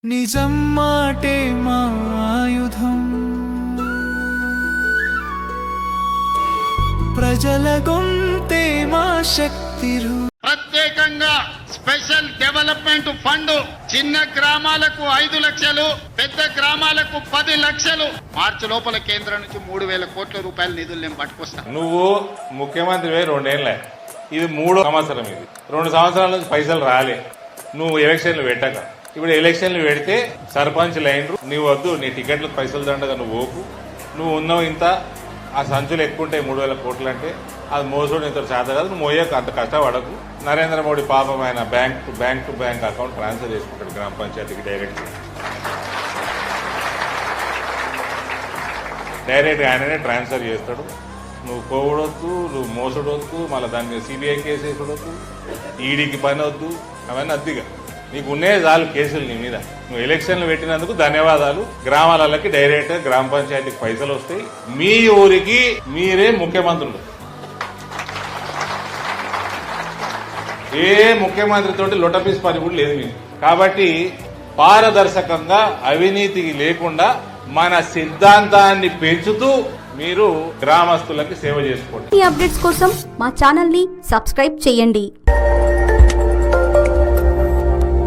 నిజం మాటే మా ఆయుధం, ప్రజల గొంతే మా శక్తి. ప్రత్యేకంగా స్పెషల్ డెవలప్మెంట్ ఫండ్ చిన్న గ్రామాలకు 5 లక్షలు, పెద్ద గ్రామాలకు 10 లక్షలు. మార్చి లోపల కేంద్రం నుంచి 3,000 కోట్ల రూపాయల నిధులు నేను పట్టుకొస్తాను. నువ్వు ముఖ్యమంత్రి 2 ఏళ్ళ, ఇది 3వ సంవత్సరం. ఇది 2 సంవత్సరాల నుంచి పైసలు రాలే. నువ్వు ఎలక్షన్లు పెట్టక ఇప్పుడు ఎలక్షన్లు పెడితే సర్పంచ్ లైన్లు నువ్వు వద్దు, నీ టికెట్లకు పైసలు దండగా నువ్వు ఓకు. నువ్వు ఉన్నావు ఇంత, ఆ సంచులు ఎక్కువ ఉంటాయి 3,000 కోట్లు అంటే అది మోసోడు ఇంత చేత కాదు. నువ్వు మోయకు, అంత కష్టపడకు. నరేంద్ర మోడీ పాపం ఆయన bank to bank account transfer చేసుకుంటాడు గ్రామ పంచాయతీకి డైరెక్ట్ ఆయననే ట్రాన్స్ఫర్ చేస్తాడు. నువ్వు కోవడొద్దు, నువ్వు మోసడొద్దు, మళ్ళీ దాని మీద సిబిఐ కేసు వేసడొద్దు, ఈడీకి పని వద్దు, అవన్నీ అద్దిగా నీకు ఉన్నాయి చాలు కేసులు నీ మీద. నువ్వు ఎలక్షన్లు పెట్టినందుకు ధన్యవాదాలు. గ్రామాలకి డైరెక్ట్ గ్రామ పంచాయతీకి పైసలు వస్తాయి. మీ ఊరికి మీరే ముఖ్యమంత్రులు. ఏ ముఖ్యమంత్రితోటి లొటపీస్ పని కూడా లేదు మీకు. కాబట్టి పారదర్శకంగా అవినీతికి లేకుండా మన సిద్ధాంతాన్ని పెంచుతూ మీరు గ్రామస్తులకి సేవ చేసుకోండి. ఈ అప్డేట్స్ కోసం మా ఛానల్ ని సబ్స్క్రైబ్ చేయండి.